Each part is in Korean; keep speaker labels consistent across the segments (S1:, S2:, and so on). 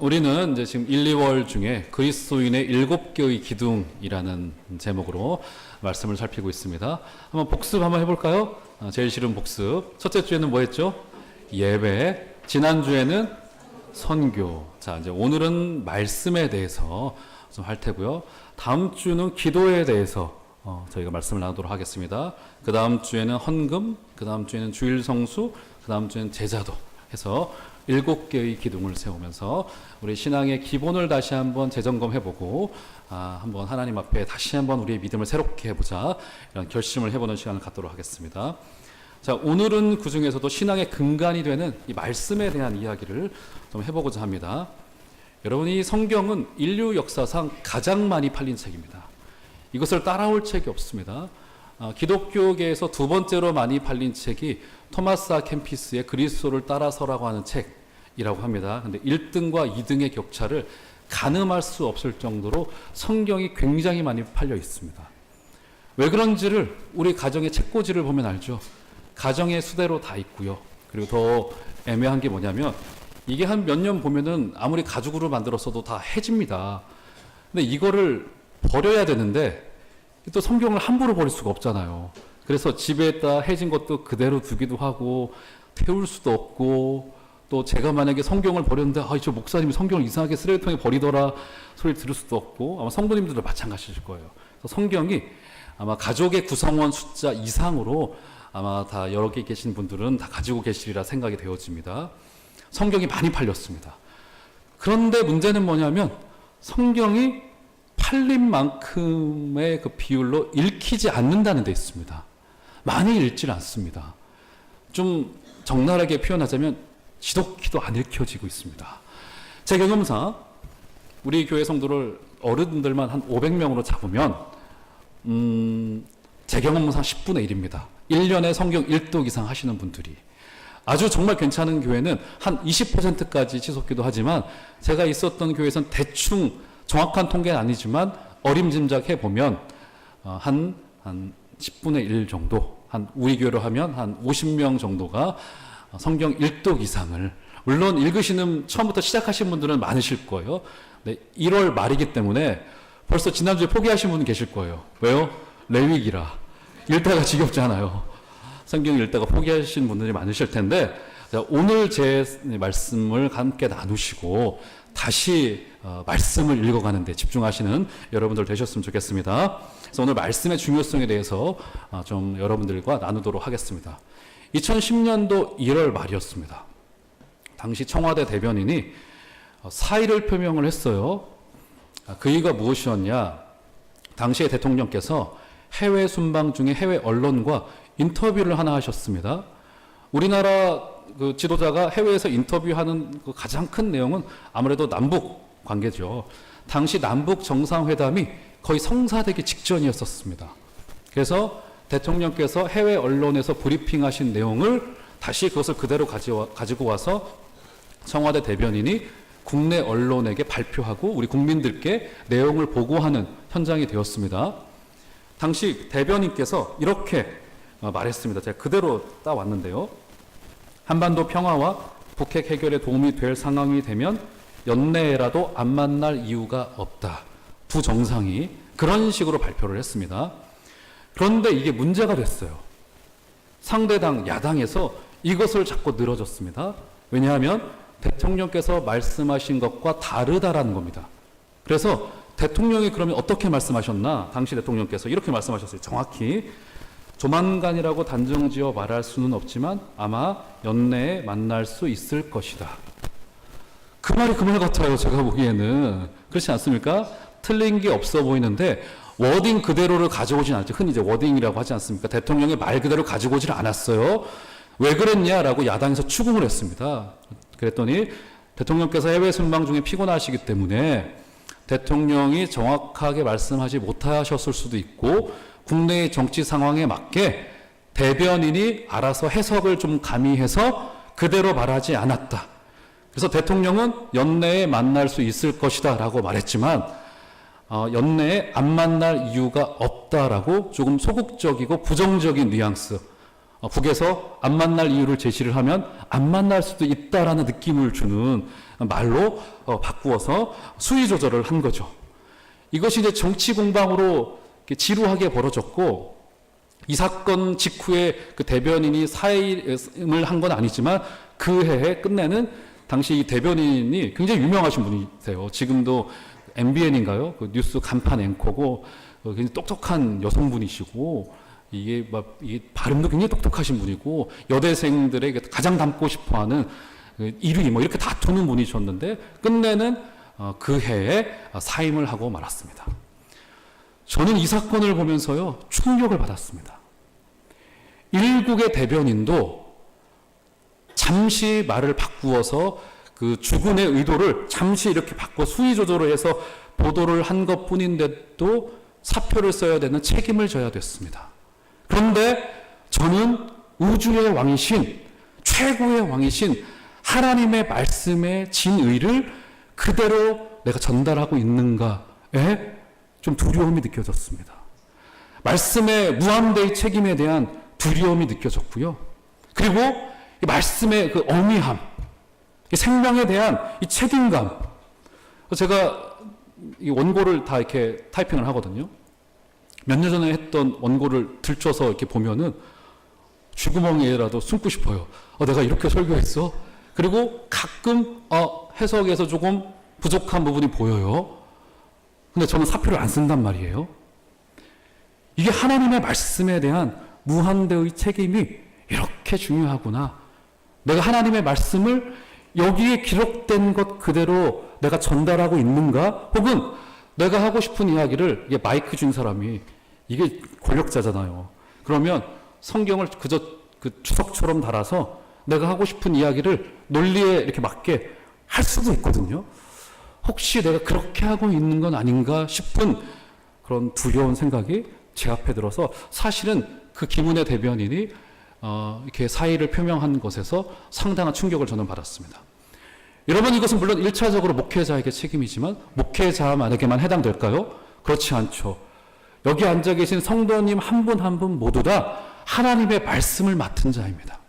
S1: 우리는 이제 지금 1, 2월 중에 그리스도인의 7개의 기둥이라는 제목으로 말씀을 살피고 있습니다. 한번 복습 한번 해볼까요? 제일 싫은 복습. 첫째 주에는 뭐 했죠? 예배. 지난주에는 선교. 자, 이제 오늘은 말씀에 대해서 좀 할 테고요. 다음 주는 기도에 대해서 저희가 말씀을 나누도록 하겠습니다. 그 다음 주에는 헌금, 그 다음 주에는 주일 성수, 그 다음 주에는 제자도 해서 7개의 기둥을 세우면서 우리 신앙의 기본을 다시 한번 재점검해보고 한번 하나님 앞에 다시 한번 우리의 믿음을 새롭게 해보자, 이런 결심을 해보는 시간을 갖도록 하겠습니다. 자, 오늘은 그 중에서도 신앙의 근간이 되는 이 말씀에 대한 이야기를 좀 해보고자 합니다. 여러분, 이 성경은 인류 역사상 가장 많이 팔린 책입니다. 이것을 따라올 책이 없습니다. 기독교계에서 두 번째로 많이 팔린 책이 토마스 아 캠피스의 그리스도를 따라서라고 하는 책이라고 합니다. 근데 1등과 2등의 격차를 가늠할 수 없을 정도로 성경이 굉장히 많이 팔려 있습니다. 왜 그런지를 우리 가정의 책꽂이를 보면 알죠. 가정의 수대로 다 있고요. 그리고 더 애매한 게 뭐냐면 이게 한 몇 년 보면은 아무리 가죽으로 만들었어도 다 해집니다. 근데 이거를 버려야 되는데 또 성경을 함부로 버릴 수가 없잖아요. 그래서 집에다 해진 것도 그대로 두기도 하고 태울 수도 없고, 또 제가 만약에 성경을 버렸는데 저 목사님이 성경을 이상하게 쓰레기통에 버리더라 소리를 들을 수도 없고, 아마 성도님들도 마찬가지일 거예요. 그래서 성경이 아마 가족의 구성원 숫자 이상으로 아마 다 여러 개 계신 분들은 다 가지고 계시리라 생각이 되어집니다. 성경이 많이 팔렸습니다. 그런데 문제는 뭐냐면 성경이 팔린 만큼의 그 비율로 읽히지 않는다는 데 있습니다. 많이 읽질 않습니다. 좀 적나라하게 표현하자면 지독히도 안 읽혀지고 있습니다. 제 경험상 우리 교회 성도를 어른들만 한 500명으로 잡으면 제 경험상 10분의 1입니다. 1년에 성경 1독 이상 하시는 분들이. 아주 정말 괜찮은 교회는 한 20%까지 치솟기도 하지만, 제가 있었던 교회에서는 대충 정확한 통계는 아니지만 어림짐작해 보면 한 10분의 1 정도, 한 우리 교회로 하면 한 50명 정도가 성경 1독 이상을, 물론 읽으시는 처음부터 시작하신 분들은 많으실 거예요. 네, 1월 말이기 때문에 벌써 지난주에 포기하신 분 계실 거예요. 왜요? 레위기라 읽다가 지겹지 않아요. 성경 읽다가 포기하신 분들이 많으실 텐데, 자, 오늘 제 말씀을 함께 나누시고 다시 말씀을 읽어가는 데 집중하시는 여러분들 되셨으면 좋겠습니다. 그래서 오늘 말씀의 중요성에 대해서 좀 여러분들과 나누도록 하겠습니다. 2010년도 1월 말이었습니다. 당시 청와대 대변인이 사의를 표명을 했어요. 그 이유가 무엇이었냐? 당시에 대통령께서 해외 순방 중에 해외 언론과 인터뷰를 하나 하셨습니다. 우리나라 그 지도자가 해외에서 인터뷰하는 그 가장 큰 내용은 아무래도 남북 관계죠. 당시 남북 정상회담이 거의 성사되기 직전이었었습니다. 그래서 대통령께서 해외 언론에서 브리핑하신 내용을 다시 그것을 그대로 가지고 와서 청와대 대변인이 국내 언론에게 발표하고 우리 국민들께 내용을 보고하는 현장이 되었습니다. 당시 대변인께서 이렇게 말했습니다. 제가 그대로 따왔는데요. 한반도 평화와 북핵 해결에 도움이 될 상황이 되면 연내에라도 안 만날 이유가 없다. 두 정상이 그런 식으로 발표를 했습니다. 그런데 이게 문제가 됐어요. 상대당 야당에서 이것을 자꾸 늘어졌습니다. 왜냐하면 대통령께서 말씀하신 것과 다르다라는 겁니다. 그래서 대통령이 그러면 어떻게 말씀하셨나? 당시 대통령께서 이렇게 말씀하셨어요. 정확히 조만간이라고 단정지어 말할 수는 없지만 아마 연내에 만날 수 있을 것이다. 그 말이 그 말 같아요. 제가 보기에는. 그렇지 않습니까? 틀린 게 없어 보이는데 워딩 그대로를 가져오진 않죠. 흔히 이제 워딩이라고 하지 않습니까? 대통령의 말 그대로 가지고 오질 않았어요. 왜 그랬냐라고 야당에서 추궁을 했습니다. 그랬더니 대통령께서 해외 순방 중에 피곤하시기 때문에 대통령이 정확하게 말씀하지 못하셨을 수도 있고, 국내의 정치 상황에 맞게 대변인이 알아서 해석을 좀 가미해서 그대로 말하지 않았다. 그래서 대통령은 연내에 만날 수 있을 것이다 라고 말했지만 연내에 안 만날 이유가 없다라고 조금 소극적이고 부정적인 뉘앙스, 북에서 안 만날 이유를 제시를 하면 안 만날 수도 있다라는 느낌을 주는 말로 바꾸어서 수위 조절을 한 거죠. 이것이 이제 정치 공방으로 지루하게 벌어졌고, 이 사건 직후에 그 대변인이 사임을 한 건 아니지만 그 해에 끝내는 당시 이 대변인이 굉장히 유명하신 분이세요. 지금도 MBN인가요? 그 뉴스 간판 앵커고 굉장히 똑똑한 여성분이시고, 이게 발음도 굉장히 똑똑하신 분이고, 여대생들에게 가장 닮고 싶어하는 1위 이렇게 다투는 분이셨는데 끝내는 그 해에 사임을 하고 말았습니다. 저는 이 사건을 보면서요, 충격을 받았습니다. 일국의 대변인도 잠시 말을 바꾸어서 그 주군의 의도를 잠시 이렇게 바꿔 수위 조절을 해서 보도를 한 것 뿐인데도 사표를 써야 되는 책임을 져야 됐습니다. 그런데 저는 우주의 왕이신, 최고의 왕이신 하나님의 말씀의 진의를 그대로 내가 전달하고 있는가에 좀 두려움이 느껴졌습니다. 말씀의 무한대의 책임에 대한 두려움이 느껴졌고요. 그리고 이 말씀의 그 어미함, 이 생명에 대한 이 책임감. 제가 이 원고를 다 이렇게 타이핑을 하거든요. 몇 년 전에 했던 원고를 들춰서 이렇게 보면은 쥐구멍에라도 숨고 싶어요. 내가 이렇게 설교했어? 그리고 가끔 해석에서 조금 부족한 부분이 보여요. 근데 저는 사표를 안 쓴단 말이에요. 이게 하나님의 말씀에 대한 무한대의 책임이 이렇게 중요하구나. 내가 하나님의 말씀을 여기에 기록된 것 그대로 내가 전달하고 있는가? 혹은 내가 하고 싶은 이야기를, 이게 마이크 준 사람이 이게 권력자잖아요. 그러면 성경을 그저 그 추석처럼 달아서 내가 하고 싶은 이야기를 논리에 이렇게 맞게 할 수도 있거든요. 혹시 내가 그렇게 하고 있는 건 아닌가 싶은 그런 두려운 생각이 제 앞에 들어서, 사실은 그 김은혜 대변인이 이렇게 사의를 표명한 것에서 상당한 충격을 저는 받았습니다. 여러분, 이것은 물론 1차적으로 목회자에게 책임이지만 목회자만에게만 해당될까요? 그렇지 않죠. 여기 앉아 계신 성도님 한 분 한 분 모두 다 하나님의 말씀을 맡은 자입니다.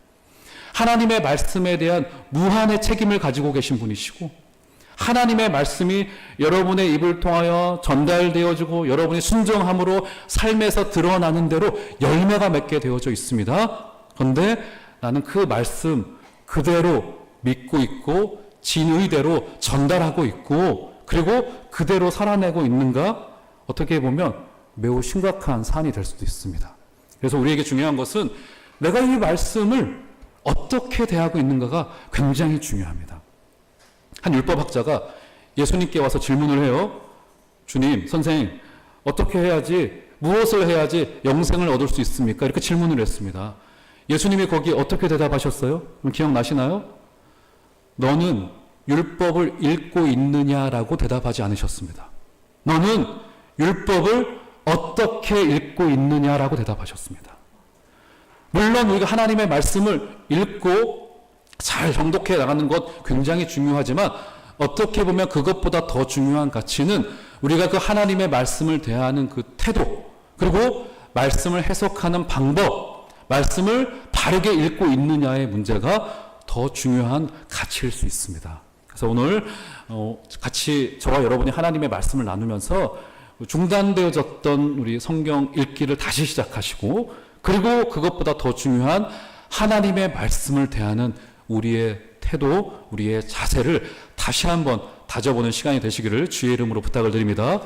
S1: 하나님의 말씀에 대한 무한의 책임을 가지고 계신 분이시고, 하나님의 말씀이 여러분의 입을 통하여 전달되어지고 여러분이 순종함으로 삶에서 드러나는 대로 열매가 맺게 되어져 있습니다. 그런데 나는 그 말씀 그대로 믿고 있고 진의대로 전달하고 있고 그리고 그대로 살아내고 있는가? 어떻게 보면 매우 심각한 사안이 될 수도 있습니다. 그래서 우리에게 중요한 것은 내가 이 말씀을 어떻게 대하고 있는가가 굉장히 중요합니다. 한 율법학자가 예수님께 와서 질문을 해요. 주님, 선생, 어떻게 해야지, 무엇을 해야지 영생을 얻을 수 있습니까? 이렇게 질문을 했습니다. 예수님이 거기에 어떻게 대답하셨어요? 기억나시나요? 너는 율법을 읽고 있느냐라고 대답하지 않으셨습니다. 너는 율법을 어떻게 읽고 있느냐라고 대답하셨습니다. 물론 우리가 하나님의 말씀을 읽고 잘 정독해 나가는 것 굉장히 중요하지만, 어떻게 보면 그것보다 더 중요한 가치는 우리가 그 하나님의 말씀을 대하는 그 태도, 그리고 말씀을 해석하는 방법, 말씀을 바르게 읽고 있느냐의 문제가 더 중요한 가치일 수 있습니다. 그래서 오늘 같이 저와 여러분이 하나님의 말씀을 나누면서 중단되어졌던 우리 성경 읽기를 다시 시작하시고, 그리고 그것보다 더 중요한 하나님의 말씀을 대하는 우리의 태도, 우리의 자세를 다시 한번 다져보는 시간이 되시기를 주의 이름으로 부탁을 드립니다.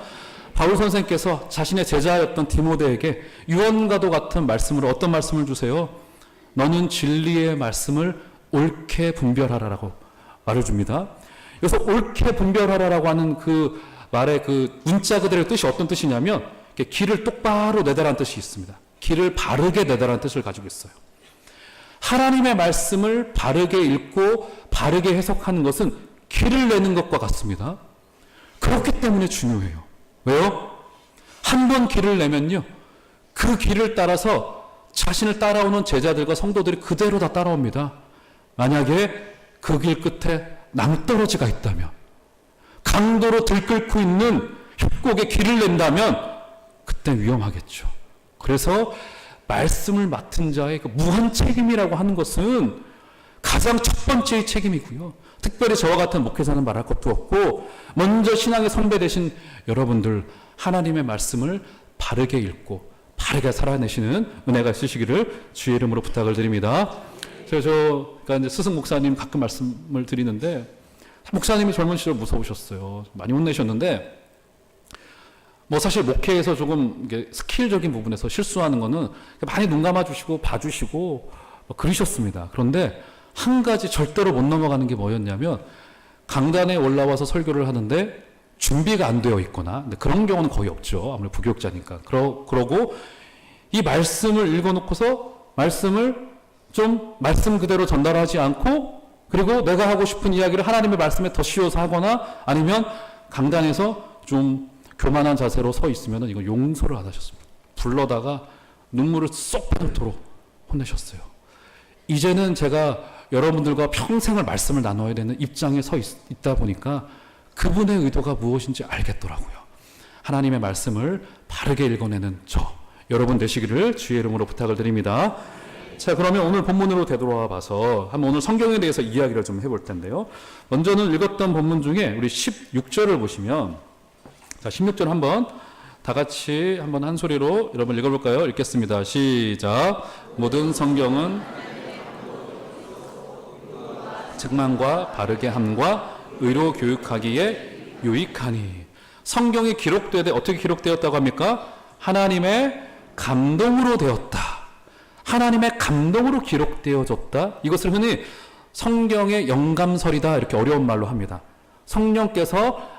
S1: 바울 선생님께서 자신의 제자였던 디모데에게 유언과도 같은 말씀으로 어떤 말씀을 주세요? 너는 진리의 말씀을 옳게 분별하라라고 말을 줍니다. 여기서 옳게 분별하라라고 하는 그 말의 그 문자 그대로의 뜻이 어떤 뜻이냐면, 길을 똑바로 내다라는 뜻이 있습니다. 길을 바르게 내다라는 뜻을 가지고 있어요. 하나님의 말씀을 바르게 읽고 바르게 해석하는 것은 길을 내는 것과 같습니다. 그렇기 때문에 중요해요. 왜요? 한 번 길을 내면요, 그 길을 따라서 자신을 따라오는 제자들과 성도들이 그대로 다 따라옵니다. 만약에 그 길 끝에 낭떠러지가 있다면, 강도로 들끓고 있는 협곡에 길을 낸다면 그때 위험하겠죠. 그래서 말씀을 맡은 자의 그 무한 책임이라고 하는 것은 가장 첫 번째의 책임이고요. 특별히 저와 같은 목회자는 말할 것도 없고, 먼저 신앙의 선배 되신 여러분들, 하나님의 말씀을 바르게 읽고 바르게 살아내시는 은혜가 있으시기를 주의 이름으로 부탁을 드립니다. 그러니까 이제 스승 목사님 가끔 말씀을 드리는데, 목사님이 젊은 시절 무서우셨어요. 많이 혼내셨는데, 뭐 사실 목회에서 조금 이게 스킬적인 부분에서 실수하는 거는 많이 눈 감아주시고 봐주시고 뭐 그러셨습니다. 그런데 한 가지 절대로 못 넘어가는 게 뭐였냐면, 강단에 올라와서 설교를 하는데 준비가 안 되어 있거나, 근데 그런 경우는 거의 없죠. 아무래도 부교육자니까. 그러고 이 말씀을 읽어놓고서 말씀을 좀 말씀 그대로 전달하지 않고, 그리고 내가 하고 싶은 이야기를 하나님의 말씀에 더 씌워서 하거나, 아니면 강단에서 좀 교만한 자세로 서 있으면 이거 용서를 안 하셨습니다. 불러다가 눈물을 쏙 빠르도록 혼내셨어요. 이제는 제가 여러분들과 평생을 말씀을 나눠야 되는 입장에 서 있다 보니까 그분의 의도가 무엇인지 알겠더라고요. 하나님의 말씀을 바르게 읽어내는 여러분 되시기를 주의 이름으로 부탁을 드립니다. 자, 그러면 오늘 본문으로 되돌아와 봐서 한번 오늘 성경에 대해서 이야기를 좀 해볼 텐데요. 먼저는 읽었던 본문 중에 우리 16절을 보시면, 자, 16절 한번 다 같이 한번 한 소리로 여러분 읽어볼까요? 읽겠습니다. 시작. 모든 성경은 책망과 바르게 함과 의로 교육하기에 유익하니. 성경이 기록되되 어떻게 기록되었다고 합니까? 하나님의 감동으로 되었다. 하나님의 감동으로 기록되어졌다. 이것을 흔히 성경의 영감설이다 이렇게 어려운 말로 합니다. 성령께서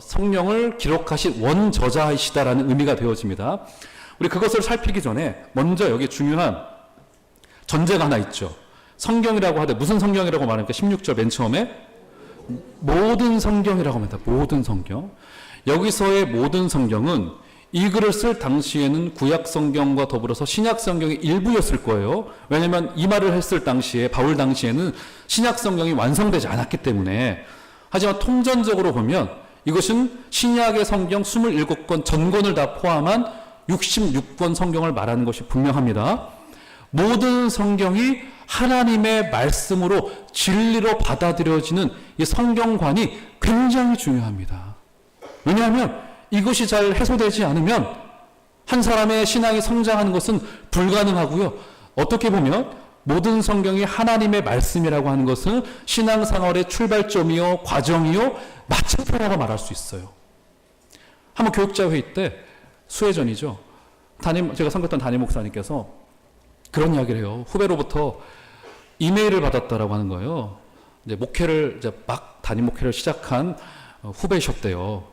S1: 성령을 기록하신 원저자이시다라는 의미가 되어집니다. 우리 그것을 살피기 전에 먼저 여기 중요한 전제가 하나 있죠. 성경이라고 하되 무슨 성경이라고 말합니까? 16절 맨 처음에 모든 성경이라고 합니다. 모든 성경. 여기서의 모든 성경은 이 글을 쓸 당시에는 구약 성경과 더불어서 신약 성경의 일부였을 거예요. 왜냐하면 이 말을 했을 당시에, 바울 당시에는 신약 성경이 완성되지 않았기 때문에. 하지만 통전적으로 보면 이것은 신약의 성경 27권 전권을 다 포함한 66권 성경을 말하는 것이 분명합니다. 모든 성경이 하나님의 말씀으로 진리로 받아들여지는 이 성경관이 굉장히 중요합니다. 왜냐하면 이것이 잘 해소되지 않으면 한 사람의 신앙이 성장하는 것은 불가능하고요. 어떻게 보면 모든 성경이 하나님의 말씀이라고 하는 것은 신앙생활의 출발점이요, 과정이요, 마침표라고 말할 수 있어요. 한번 교육자 회의 때, 수혜전이죠. 제가 섬겼던 담임 목사님께서 그런 이야기를 해요. 후배로부터 이메일을 받았다라고 하는 거예요. 이제 목회를, 이제 막 담임 목회를 시작한 후배셨대요.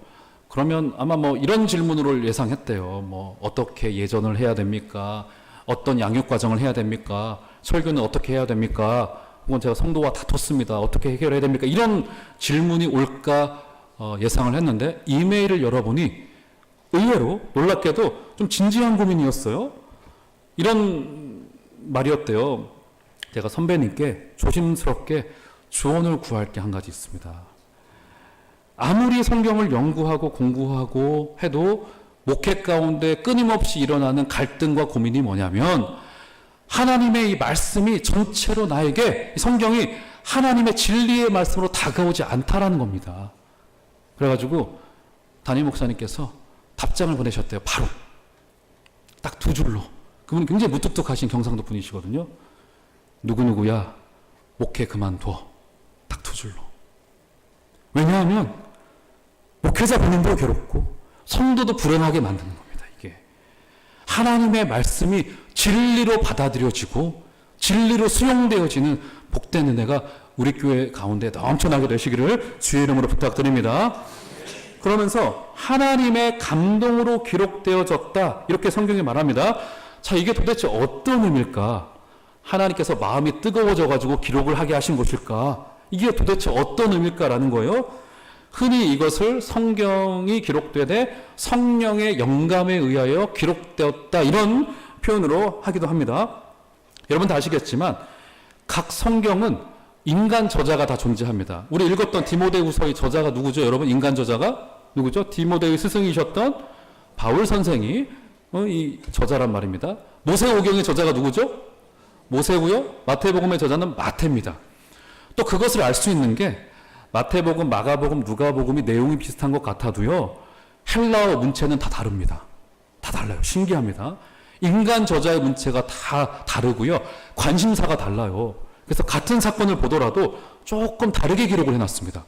S1: 그러면 아마 뭐 이런 질문으로 예상했대요. 뭐 어떻게 예전을 해야 됩니까? 어떤 양육 과정을 해야 됩니까? 설교는 어떻게 해야 됩니까? 혹은 제가 성도와 다퉜습니다. 어떻게 해결해야 됩니까? 이런 질문이 올까 예상을 했는데, 이메일을 열어보니 의외로 놀랍게도 좀 진지한 고민이었어요. 이런 말이었대요. 제가 선배님께 조심스럽게 조언을 구할 게 한 가지 있습니다. 아무리 성경을 연구하고 공부하고 해도 목회 가운데 끊임없이 일어나는 갈등과 고민이 뭐냐면, 하나님의 이 말씀이 전체로 나에게, 성경이 하나님의 진리의 말씀으로 다가오지 않다라는 겁니다. 그래가지고 담임 목사님께서 답장을 보내셨대요. 바로 딱 2줄로. 그분은 굉장히 무뚝뚝하신 경상도 분이시거든요. 누구누구야, 목회 그만둬. 딱 2줄로. 왜냐하면 목회자 본인도 괴롭고 성도도 불행하게 만드는 겁니다. 이게 하나님의 말씀이 진리로 받아들여지고 진리로 수용되어지는 복된 은혜가 우리 교회 가운데 넘쳐나게 되시기를 주의 이름으로 부탁드립니다. 그러면서 하나님의 감동으로 기록되어졌다, 이렇게 성경이 말합니다. 자, 이게 도대체 어떤 의미일까? 하나님께서 마음이 뜨거워져 가지고 기록을 하게 하신 것일까? 이게 도대체 어떤 의미일까라는 거예요. 흔히 이것을 성경이 기록되되 성령의 영감에 의하여 기록되었다, 이런 표현으로 하기도 합니다. 여러분 다 아시겠지만 각 성경은 인간 저자가 다 존재합니다. 우리 읽었던 디모데후서의 저자가 누구죠? 여러분, 인간 저자가 누구죠? 디모데의 스승이셨던 바울 선생이 이 저자란 말입니다. 모세오경의 저자가 누구죠? 모세고요. 마태복음의 저자는 마태입니다. 또 그것을 알 수 있는 게 마태복음, 마가복음, 누가복음이 내용이 비슷한 것 같아도요. 헬라어 문체는 다 다릅니다. 다 달라요. 신기합니다. 인간 저자의 문체가 다 다르고요. 관심사가 달라요. 그래서 같은 사건을 보더라도 조금 다르게 기록을 해놨습니다.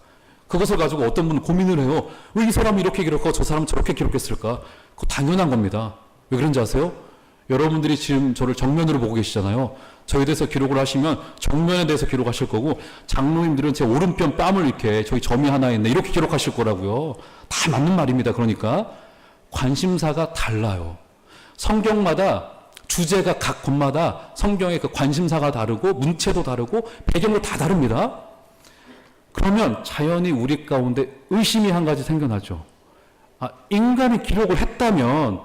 S1: 그것을 가지고 어떤 분은 고민을 해요. 왜 이 사람이 이렇게 기록하고 저 사람은 저렇게 기록했을까? 그거 당연한 겁니다. 왜 그런지 아세요? 여러분들이 지금 저를 정면으로 보고 계시잖아요. 저에 대해서 기록을 하시면 정면에 대해서 기록하실 거고, 장로님들은 제 오른편 뺨을 이렇게 저기 점이 하나 있네 이렇게 기록하실 거라고요. 다 맞는 말입니다. 그러니까 관심사가 달라요. 성경마다 주제가 각 곳마다 성경의 그 관심사가 다르고 문체도 다르고 배경도 다 다릅니다. 그러면 자연히 우리 가운데 의심이 한 가지 생겨나죠. 인간이 기록을 했다면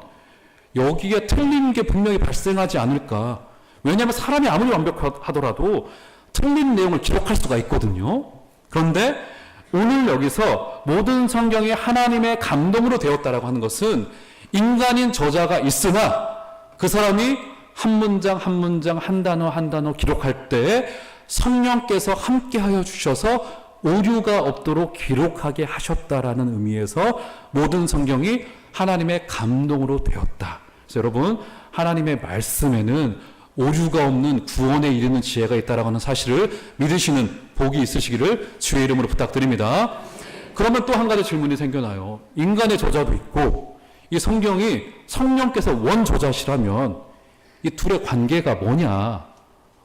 S1: 여기에 틀린 게 분명히 발생하지 않을까. 왜냐하면 사람이 아무리 완벽하더라도 틀린 내용을 기록할 수가 있거든요. 그런데 오늘 여기서 모든 성경이 하나님의 감동으로 되었다라고 하는 것은 인간인 저자가 있으나 그 사람이 한 문장 한 문장 한 단어 한 단어 기록할 때 성령께서 함께하여 주셔서 오류가 없도록 기록하게 하셨다라는 의미에서 모든 성경이 하나님의 감동으로 되었다. 그래서 여러분, 하나님의 말씀에는 오류가 없는 구원에 이르는 지혜가 있다라고 하는 사실을 믿으시는 복이 있으시기를 주의 이름으로 부탁드립니다. 그러면 또 한 가지 질문이 생겨나요. 인간의 저자도 있고 이 성경이 성령께서 원저자시라면 이 둘의 관계가 뭐냐?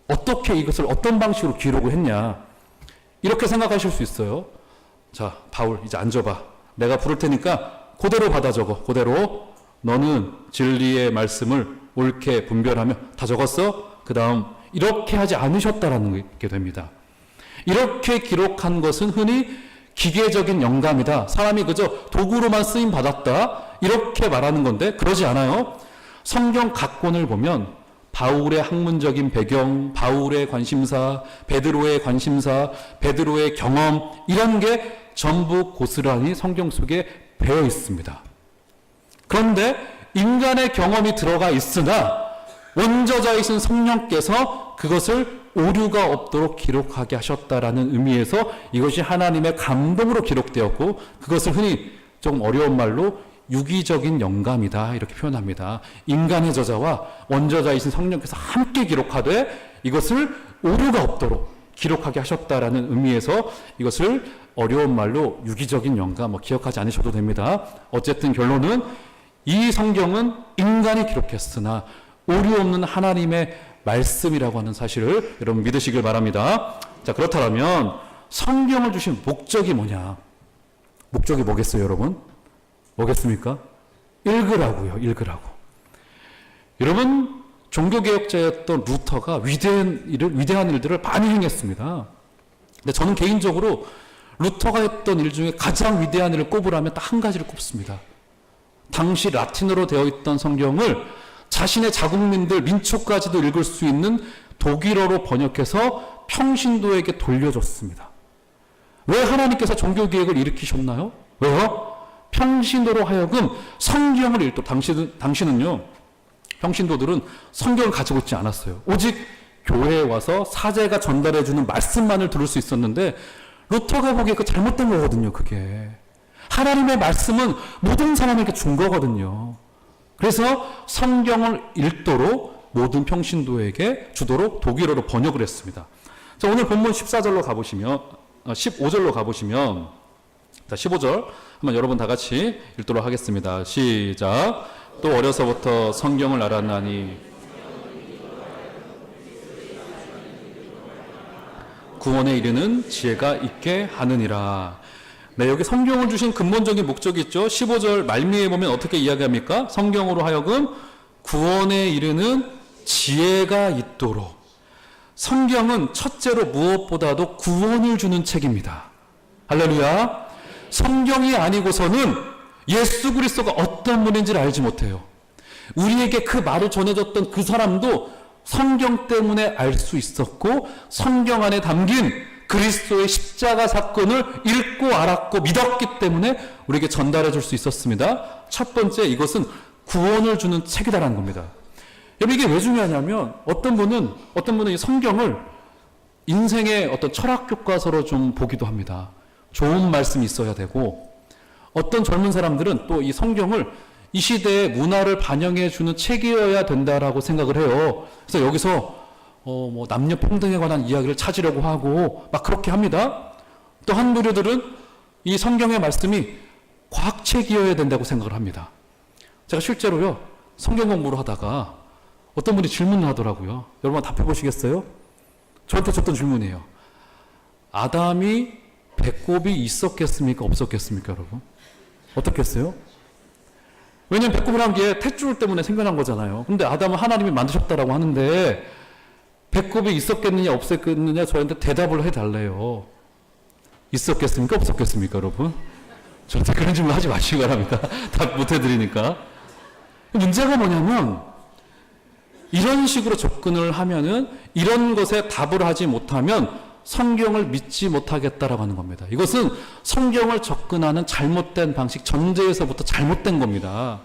S1: 어떻게 이것을 어떤 방식으로 기록을 했냐? 이렇게 생각하실 수 있어요. 자, 바울 이제 앉아봐. 내가 부를 테니까 그대로 받아 적어. 그대로 너는 진리의 말씀을 옳게 분별하며 다 적었어? 그 다음 이렇게 하지 않으셨다라는 게 됩니다. 이렇게 기록한 것은 흔히 기계적인 영감이다. 사람이 그저 도구로만 쓰임 받았다. 이렇게 말하는 건데 그러지 않아요. 성경 각 권을 보면 바울의 학문적인 배경, 바울의 관심사, 베드로의 관심사, 베드로의 경험 이런 게 전부 고스란히 성경 속에 배어 있습니다. 그런데 인간의 경험이 들어가 있으나 원저자이신 성령께서 그것을 오류가 없도록 기록하게 하셨다라는 의미에서 이것이 하나님의 감동으로 기록되었고 그것을 흔히 좀 어려운 말로 유기적인 영감이다 이렇게 표현합니다. 인간의 저자와 원저자이신 성령께서 함께 기록하되 이것을 오류가 없도록 기록하게 하셨다라는 의미에서 이것을 어려운 말로 유기적인 영감 기억하지 않으셔도 됩니다. 어쨌든 결론은 이 성경은 인간이 기록했으나 오류 없는 하나님의 말씀이라고 하는 사실을 여러분 믿으시길 바랍니다. 자, 그렇다면 성경을 주신 목적이 뭐냐? 목적이 뭐겠어요, 여러분? 뭐겠습니까? 읽으라고요, 읽으라고. 여러분, 종교개혁자였던 루터가 위대한 일들을 많이 행했습니다. 근데 저는 개인적으로 루터가 했던 일 중에 가장 위대한 일을 꼽으라면 딱 한 가지를 꼽습니다. 당시 라틴어로 되어 있던 성경을 자신의 자국민들, 민초까지도 읽을 수 있는 독일어로 번역해서 평신도에게 돌려줬습니다. 왜 하나님께서 종교개혁을 일으키셨나요? 왜요? 평신도로 하여금 성경을 읽도록, 당시는요, 평신도들은 성경을 가지고 있지 않았어요. 오직 교회에 와서 사제가 전달해주는 말씀만을 들을 수 있었는데, 루터가 보기에 그 잘못된 거거든요, 그게. 하나님의 말씀은 모든 사람에게 준 거거든요. 그래서 성경을 읽도록 모든 평신도에게 주도록 독일어로 번역을 했습니다. 자, 오늘 본문 14절로 가보시면, 15절로 가보시면, 자, 15절 한번 여러분 다 같이 읽도록 하겠습니다. 시작. 또 어려서부터 성경을 알았나니 구원에 이르는 지혜가 있게 하느니라. 네, 여기 성경을 주신 근본적인 목적이 있죠. 15절 말미에 보면 어떻게 이야기합니까? 성경으로 하여금 구원에 이르는 지혜가 있도록. 성경은 첫째로 무엇보다도 구원을 주는 책입니다. 할렐루야. 성경이 아니고서는 예수 그리스도가 어떤 분인지를 알지 못해요. 우리에게 그 말을 전해줬던 그 사람도 성경 때문에 알 수 있었고 성경 안에 담긴 그리스도의 십자가 사건을 읽고 알았고 믿었기 때문에 우리에게 전달해 줄 수 있었습니다. 첫 번째, 이것은 구원을 주는 책이다라는 겁니다. 여러분 이게 왜 중요하냐면 어떤 분은 이 성경을 인생의 어떤 철학 교과서로 좀 보기도 합니다. 좋은 말씀이 있어야 되고 어떤 젊은 사람들은 또 이 성경을 이 시대의 문화를 반영해 주는 책이어야 된다라고 생각을 해요. 그래서 여기서 뭐 남녀 평등에 관한 이야기를 찾으려고 하고 막 그렇게 합니다. 또 한 부류들은 이 성경의 말씀이 과학책이어야 된다고 생각을 합니다. 제가 실제로요 성경 공부를 하다가 어떤 분이 질문을 하더라고요. 여러분 답해 보시겠어요? 저한테 줬던 질문이에요. 아담이 배꼽이 있었겠습니까? 없었겠습니까? 여러분 어떻겠어요? 왜냐면 배꼽이라는 게 탯줄 때문에 생겨난 거잖아요. 근데 아담은 하나님이 만드셨다라고 하는데 배꼽이 있었겠느냐 없었겠느냐 저한테 대답을 해달래요. 있었겠습니까? 없었겠습니까? 여러분 저한테 그런 질문 하지 마시기 바랍니다. 답 못 해드리니까. 문제가 뭐냐면 이런 식으로 접근을 하면은 이런 것에 답을 하지 못하면 성경을 믿지 못하겠다라고 하는 겁니다. 이것은 성경을 접근하는 잘못된 방식 전제에서부터 잘못된 겁니다.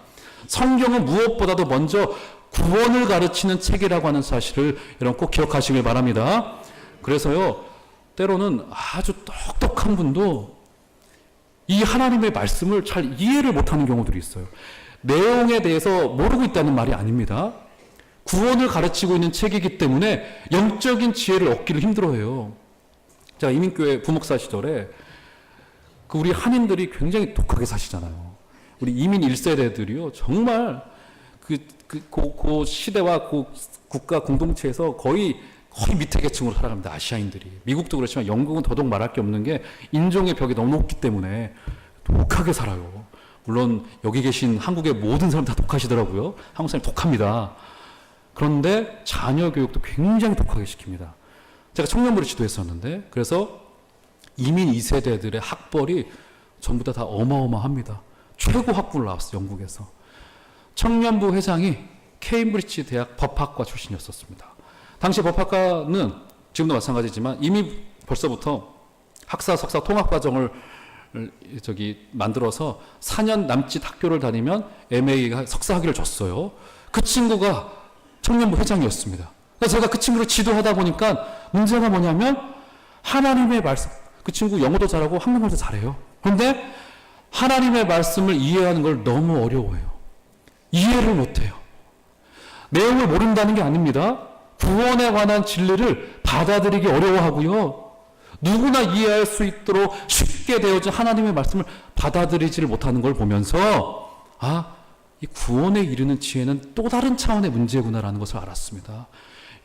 S1: 성경은 무엇보다도 먼저 구원을 가르치는 책이라고 하는 사실을 여러분 꼭 기억하시길 바랍니다. 그래서요 때로는 아주 똑똑한 분도 이 하나님의 말씀을 잘 이해를 못하는 경우들이 있어요. 내용에 대해서 모르고 있다는 말이 아닙니다. 구원을 가르치고 있는 책이기 때문에 영적인 지혜를 얻기를 힘들어해요. 제가 이민교회 부목사 시절에 우리 한인들이 굉장히 독하게 사시잖아요. 우리 이민 1세대들이요 정말 그 시대와 그 국가 공동체에서 거의 밑에 계층으로 살아갑니다. 아시아인들이. 미국도 그렇지만 영국은 더더욱 말할 게 없는 게 인종의 벽이 너무 높기 때문에 독하게 살아요. 물론 여기 계신 한국의 모든 사람 다 독하시더라고요. 한국 사람이 독합니다. 그런데 자녀 교육도 굉장히 독하게 시킵니다. 제가 청년부를 지도했었는데 그래서 이민 2세대들의 학벌이 전부 다 어마어마합니다. 최고 학부를 나왔어요. 영국에서. 청년부 회장이 케임브리지 대학 법학과 출신이었었습니다. 당시 법학과는 지금도 마찬가지지만 이미 벌써부터 학사, 석사 통합과정을 만들어서 4년 남짓 학교를 다니면 MA 석사 학위를 줬어요. 그 친구가 청년부 회장이었습니다. 그래서 제가 그 친구를 지도하다 보니까 문제가 뭐냐면 하나님의 말씀, 그 친구 영어도 잘하고 한국말도 잘해요. 그런데 하나님의 말씀을 이해하는 걸 너무 어려워해요. 이해를 못해요. 내용을 모른다는 게 아닙니다. 구원에 관한 진리를 받아들이기 어려워하고요. 누구나 이해할 수 있도록 쉽게 되어진 하나님의 말씀을 받아들이지를 못하는 걸 보면서 이 구원에 이르는 지혜는 또 다른 차원의 문제구나라는 것을 알았습니다.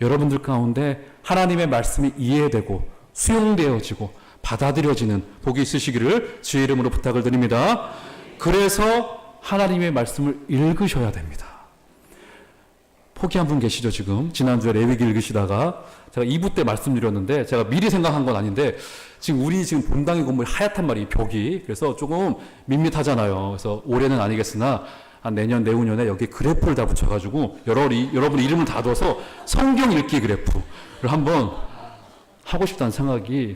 S1: 여러분들 가운데 하나님의 말씀이 이해되고 수용되어지고 받아들여지는 복이 있으시기를 주의 이름으로 부탁을 드립니다. 그래서 하나님의 말씀을 읽으셔야 됩니다. 포기한 분 계시죠 지금? 지난주에 레위기 읽으시다가 제가 2부 때 말씀드렸는데 제가 미리 생각한 건 아닌데 지금 우리 본당의 건물이 하얗단 말이에요. 벽이. 그래서 조금 밋밋하잖아요. 그래서 올해는 아니겠으나 한 내년 내후년에 여기 그래프를 다 붙여가지고 여러분 이름을 다 둬서 성경 읽기 그래프를 한번 하고 싶다는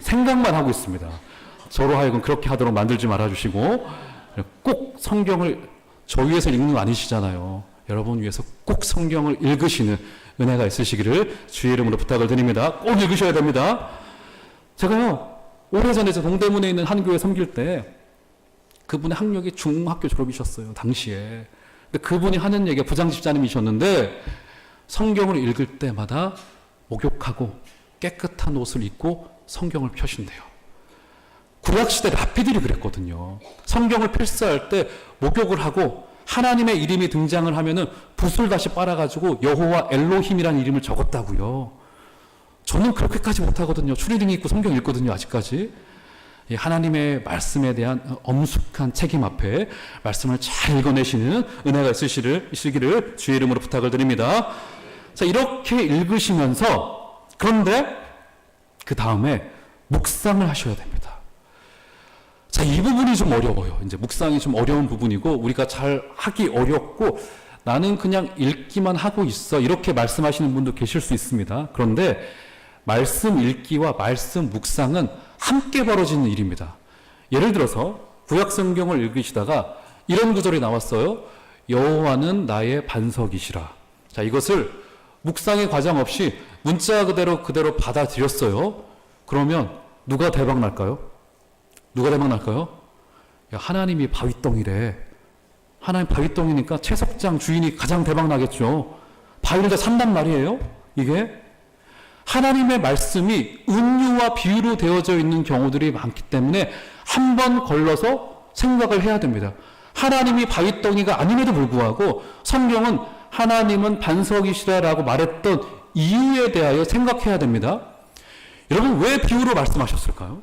S1: 생각만 하고 있습니다. 저로 하여금 그렇게 하도록 만들지 말아주시고 꼭 성경을 저 위해서 읽는 거 아니시잖아요. 여러분 위해서 꼭 성경을 읽으시는 은혜가 있으시기를 주의 이름으로 부탁을 드립니다. 꼭 읽으셔야 됩니다. 제가요 오래전에 저 동대문에 있는 한 교회 섬길 때 그분의 학력이 중학교 졸업이셨어요. 당시에. 근데 그분이 하는 얘기가 부장집사님이셨는데 성경을 읽을 때마다 목욕하고 깨끗한 옷을 입고 성경을 펴신대요. 구약시대 랍비들이 그랬거든요. 성경을 필사할 때 목욕을 하고 하나님의 이름이 등장을 하면은 붓을 다시 빨아가지고 여호와 엘로힘이라는 이름을 적었다고요. 저는 그렇게까지 못하거든요. 추리닝 입고 성경 읽거든요. 아직까지. 하나님의 말씀에 대한 엄숙한 책임 앞에 말씀을 잘 읽어내시는 은혜가 있으시기를 주의 이름으로 부탁을 드립니다. 자, 이렇게 읽으시면서 그런데 그 다음에 묵상을 하셔야 됩니다. 자, 이 부분이 좀 어려워요. 이제 묵상이 좀 어려운 부분이고 우리가 잘 하기 어렵고 나는 그냥 읽기만 하고 있어 이렇게 말씀하시는 분도 계실 수 있습니다. 그런데 말씀 읽기와 말씀 묵상은 함께 벌어지는 일입니다. 예를 들어서 구약 성경을 읽으시다가 이런 구절이 나왔어요. 여호와는 나의 반석이시라. 자, 이것을 묵상의 과정 없이 문자 그대로 받아들였어요. 그러면 누가 대박 날까요? 누가 대박 날까요? 야, 하나님이 바위덩이래. 하나님 바위덩이니까 채석장 주인이 가장 대박 나겠죠. 바위를 다 산단 말이에요. 이게 하나님의 말씀이 은유와 비유로 되어져 있는 경우들이 많기 때문에 한 번 걸러서 생각을 해야 됩니다. 하나님이 바위덩이가 아님에도 불구하고 성경은 하나님은 반석이시라라고 말했던 이유에 대하여 생각해야 됩니다. 여러분, 왜 비유로 말씀하셨을까요?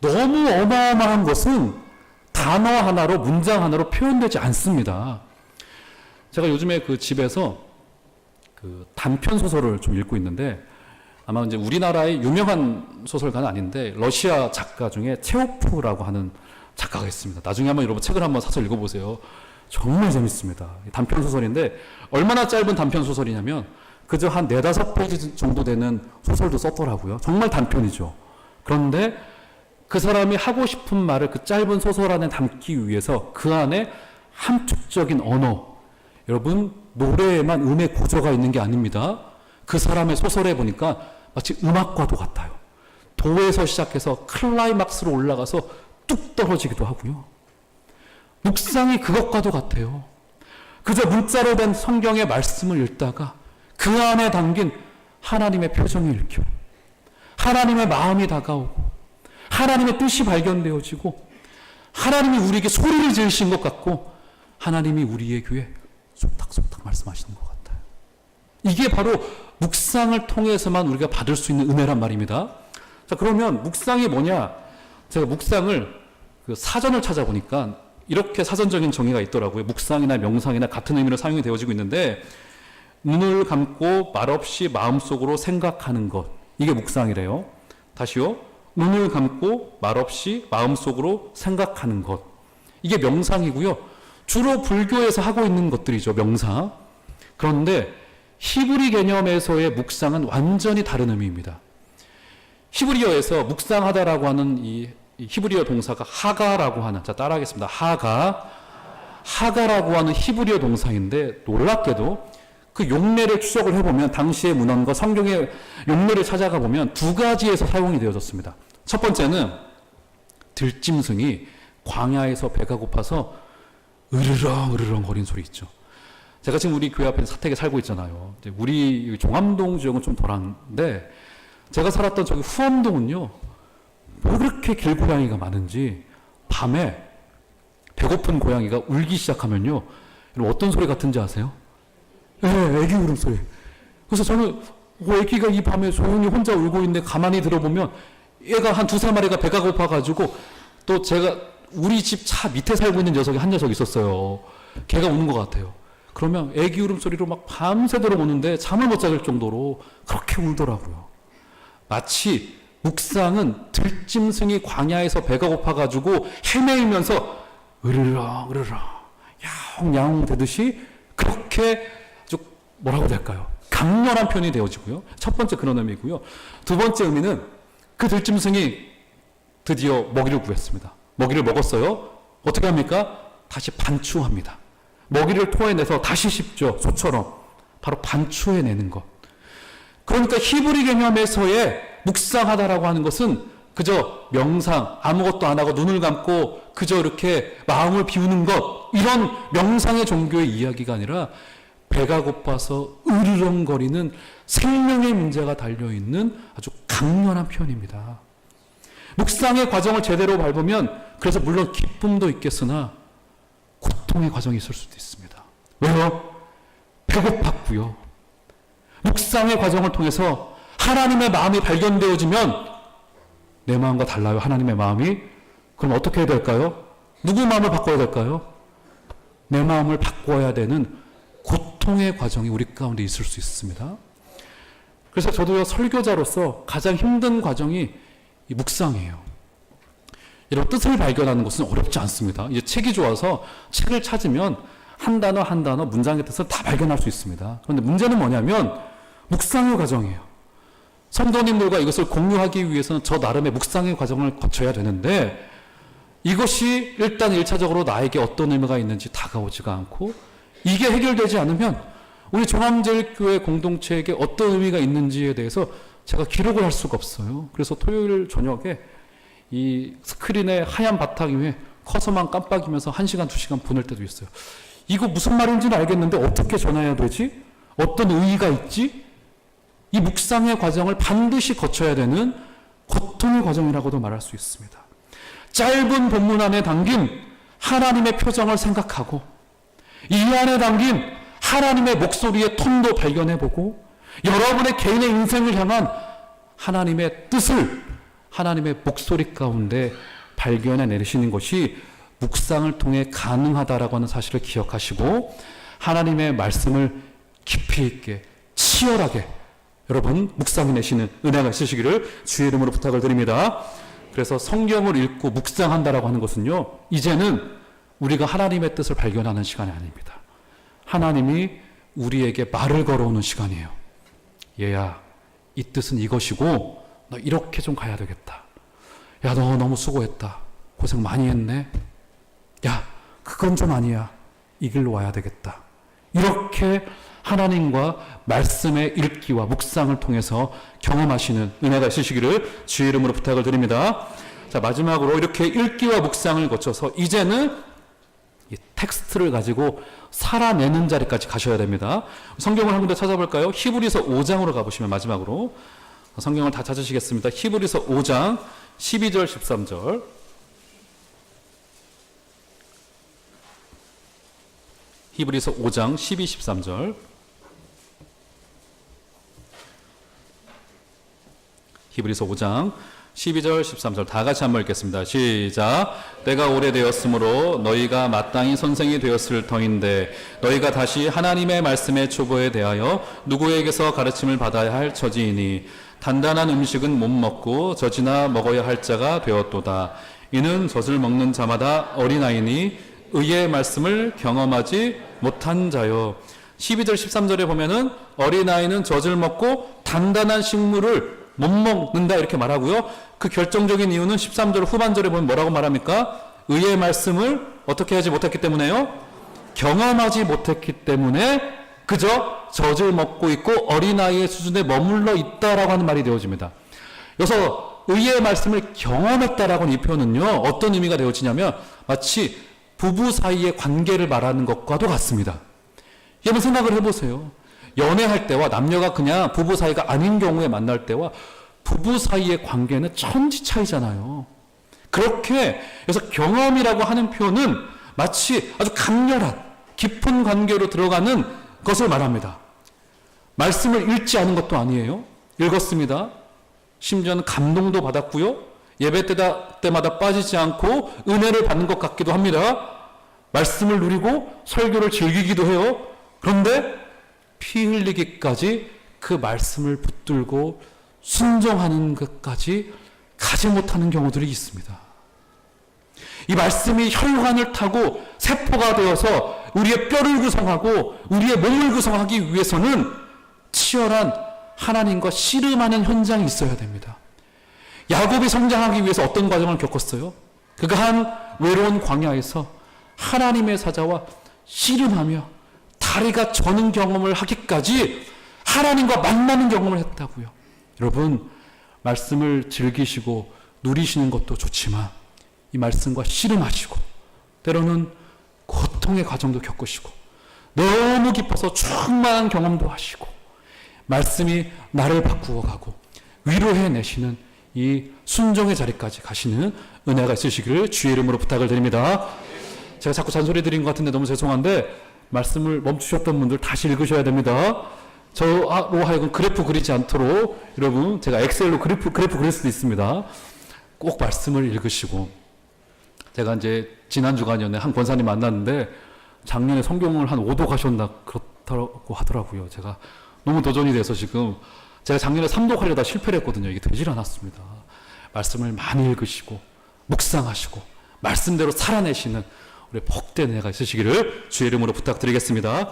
S1: 너무 어마어마한 것은 단어 하나로, 문장 하나로 표현되지 않습니다. 제가 요즘에 그 집에서 그 단편 소설을 좀 읽고 있는데, 아마 이제 우리나라의 유명한 소설가는 아닌데 러시아 작가 중에 체호프라고 하는 작가가 있습니다. 나중에 한번 여러분 책을 한번 사서 읽어보세요. 정말 재밌습니다. 단편 소설인데 얼마나 짧은 단편 소설이냐면 그저 한 4-5페이지 정도 되는 소설도 썼더라고요. 정말 단편이죠. 그런데 그 사람이 하고 싶은 말을 그 짧은 소설 안에 담기 위해서 그 안에 함축적인 언어, 여러분 노래에만 음의 구조가 있는 게 아닙니다. 그 사람의 소설에 보니까 마치 음악과도 같아요. 도에서 시작해서 클라이막스로 올라가서 뚝 떨어지기도 하고요. 묵상이 그것과도 같아요. 그저 문자로 된 성경의 말씀을 읽다가 그 안에 담긴 하나님의 표정이 읽혀요. 하나님의 마음이 다가오고 하나님의 뜻이 발견되어지고 하나님이 우리에게 소리를 지으신 것 같고 하나님이 우리의 귀에 속닥속닥 말씀하시는 것 같아요. 이게 바로 묵상을 통해서만 우리가 받을 수 있는 은혜란 말입니다. 자, 그러면 묵상이 뭐냐? 제가 묵상을 그 사전을 찾아보니까 이렇게 사전적인 정의가 있더라고요. 묵상이나 명상이나 같은 의미로 사용이 되어지고 있는데, 눈을 감고 말없이 마음속으로 생각하는 것, 이게 묵상이래요. 다시요. 눈을 감고 말없이 마음속으로 생각하는 것, 이게 명상이고요. 주로 불교에서 하고 있는 것들이죠, 명상. 그런데 히브리 개념에서의 묵상은 완전히 다른 의미입니다. 히브리어에서 묵상하다라고 하는 이 히브리어 동사가 하가라고 하는, 자 따라하겠습니다. 하가라고 하는 히브리어 동사인데, 놀랍게도 그 용례를 추적을 해보면 당시의 문헌과 성경의 용례를 찾아가 보면 두 가지에서 사용이 되어졌습니다. 첫 번째는 들짐승이 광야에서 배가 고파서 으르렁 거리는 소리 있죠. 제가 지금 우리 교회 앞에 사택에 살고 있잖아요. 우리 종암동 지역은 좀 덜한데, 제가 살았던 저기 후암동은요, 왜 그렇게 길고양이가 많은지 밤에 배고픈 고양이가 울기 시작하면요, 어떤 소리 같은지 아세요? 애기 울음소리. 그래서 저는 애기가 이 밤에 조용히 혼자 울고 있는데 가만히 들어보면 얘가 한 2-3마리가 배가 고파가지고, 또 제가 우리 집 차 밑에 살고 있는 녀석이 한 녀석 있었어요. 걔가 우는 것 같아요. 그러면 애기 울음소리로 막 밤새도록 우는데 잠을 못 잘 정도로 그렇게 울더라고요. 마치 묵상은 들짐승이 광야에서 배가 고파가지고 헤매이면서 으르렁 야옹야옹 되듯이 그렇게 아주 뭐라고 해야 될까요? 강렬한 표현이 되어지고요. 첫 번째 그런 의미고요. 두 번째 의미는 그 들짐승이 드디어 먹이를 구했습니다. 먹이를 먹었어요. 어떻게 합니까? 다시 반추합니다. 먹이를 토해내서 다시 씹죠. 소처럼. 바로 반추해내는 것. 그러니까 히브리 개념에서의 묵상하다라고 하는 것은 그저 명상, 아무것도 안 하고 눈을 감고 그저 이렇게 마음을 비우는 것, 이런 명상의 종교의 이야기가 아니라 배가 고파서 으르렁거리는 생명의 문제가 달려있는 아주 강렬한 표현입니다. 묵상의 과정을 제대로 밟으면 그래서 물론 기쁨도 있겠으나 고통의 과정이 있을 수도 있습니다. 왜요? 배고팠고요. 묵상의 과정을 통해서 하나님의 마음이 발견되어지면 내 마음과 달라요. 하나님의 마음이. 그럼 어떻게 해야 될까요? 누구 마음을 바꿔야 될까요? 내 마음을 바꿔야 되는 고통의 과정이 우리 가운데 있을 수 있습니다. 그래서 저도 설교자로서 가장 힘든 과정이 이 묵상이에요. 이런 뜻을 발견하는 것은 어렵지 않습니다. 이제 책이 좋아서 책을 찾으면 한 단어 한 단어 문장의 뜻을 다 발견할 수 있습니다. 그런데 문제는 뭐냐면 묵상의 과정이에요. 성도님들과 이것을 공유하기 위해서는 저 나름의 묵상의 과정을 거쳐야 되는데, 이것이 일단 1차적으로 나에게 어떤 의미가 있는지 다가오지가 않고, 이게 해결되지 않으면 우리 종암제일교회 공동체에게 어떤 의미가 있는지에 대해서 제가 기록을 할 수가 없어요. 그래서 토요일 저녁에 이 스크린에 하얀 바탕 위에 커서만 깜빡이면서 1시간, 2시간 보낼 때도 있어요. 이거 무슨 말인지는 알겠는데 어떻게 전해야 되지? 어떤 의의가 있지? 이 묵상의 과정을 반드시 거쳐야 되는 고통의 과정이라고도 말할 수 있습니다. 짧은 본문 안에 담긴 하나님의 표정을 생각하고 이 안에 담긴 하나님의 목소리의 톤도 발견해보고 여러분의 개인의 인생을 향한 하나님의 뜻을 하나님의 목소리 가운데 발견해 내리시는 것이 묵상을 통해 가능하다라고 하는 사실을 기억하시고 하나님의 말씀을 깊이 있게 치열하게 여러분 묵상해 내시는 은혜가 있으시기를 주의 이름으로 부탁을 드립니다. 그래서 성경을 읽고 묵상한다라고 하는 것은요, 이제는 우리가 하나님의 뜻을 발견하는 시간이 아닙니다. 하나님이 우리에게 말을 걸어오는 시간이에요. 얘야, 이 뜻은 이것이고 너 이렇게 좀 가야 되겠다. 야, 너 너무 수고했다. 고생 많이 했네. 야, 그건 좀 아니야. 이 길로 와야 되겠다. 이렇게 하나님과 말씀의 읽기와 묵상을 통해서 경험하시는 은혜가 있으시기를 주의 이름으로 부탁을 드립니다. 자, 마지막으로 이렇게 읽기와 묵상을 거쳐서 이제는 이 텍스트를 가지고 살아내는 자리까지 가셔야 됩니다. 성경을 한 군데 찾아볼까요? 히브리서 5장으로 가보시면 마지막으로 성경을 다 찾으시겠습니다. 히브리서 5장 12절 13절 히브리서 5장 12, 13절 히브리서 5장 12절 13절 다 같이 한번 읽겠습니다. 시작. 때가 오래되었으므로 너희가 마땅히 선생이 되었을 터인데 너희가 다시 하나님의 말씀의 초보에 대하여 누구에게서 가르침을 받아야 할 처지이니 단단한 음식은 못 먹고 젖이나 먹어야 할 자가 되었도다. 이는 젖을 먹는 자마다 어린아이니 의의 말씀을 경험하지 못한 자요. 12절 13절에 보면은 어린아이는 젖을 먹고 단단한 식물을 못 먹는다 이렇게 말하고요. 그 결정적인 이유는 13절 후반절에 보면 뭐라고 말합니까? 의의 말씀을 어떻게 하지 못했기 때문에요? 경험하지 못했기 때문에 그저 젖을 먹고 있고 어린아이의 수준에 머물러 있다라고 하는 말이 되어집니다. 그래서 의의 말씀을 경험했다라고 하는 이 표현은요, 어떤 의미가 되어지냐면 마치 부부 사이의 관계를 말하는 것과도 같습니다. 여러분 생각을 해보세요. 연애할 때와 남녀가 그냥 부부 사이가 아닌 경우에 만날 때와 부부 사이의 관계는 천지 차이잖아요. 그렇게 그래서 경험이라고 하는 표현은 마치 아주 강렬한 깊은 관계로 들어가는 것을 말합니다. 말씀을 읽지 않은 것도 아니에요. 읽었습니다. 심지어는 감동도 받았고요. 예배 때마다 빠지지 않고 은혜를 받는 것 같기도 합니다. 말씀을 누리고 설교를 즐기기도 해요. 그런데 피 흘리기까지 그 말씀을 붙들고 순종하는 것까지 가지 못하는 경우들이 있습니다. 이 말씀이 혈관을 타고 세포가 되어서 우리의 뼈를 구성하고 우리의 몸을 구성하기 위해서는 치열한 하나님과 씨름하는 현장이 있어야 됩니다. 야곱이 성장하기 위해서 어떤 과정을 겪었어요? 그가 한 외로운 광야에서 하나님의 사자와 씨름하며 다리가 저는 경험을 하기까지 하나님과 만나는 경험을 했다고요. 여러분, 말씀을 즐기시고 누리시는 것도 좋지만 이 말씀과 씨름하시고 때로는 고통의 과정도 겪으시고 너무 깊어서 충만한 경험도 하시고 말씀이 나를 바꾸어 가고 위로해 내시는 이 순종의 자리까지 가시는 은혜가 있으시기를 주의 이름으로 부탁을 드립니다. 제가 자꾸 잔소리 드린 것 같은데 너무 죄송한데 말씀을 멈추셨던 분들 다시 읽으셔야 됩니다. 저로 하여금 그래프 그리지 않도록 여러분 제가 엑셀로 그래프 그릴 수도 있습니다. 꼭 말씀을 읽으시고 제가 이제 지난 주간에 한 권사님 만났는데 작년에 성경을 한 5도 가셨나 그렇다고 하더라고요. 제가 너무 도전이 돼서 지금 제가 작년에 3도 하려다 실패를 했거든요. 이게 되질 않았습니다. 말씀을 많이 읽으시고 묵상하시고 말씀대로 살아내시는 우리 복된 은혜가 있으시기를 주의 이름으로 부탁드리겠습니다.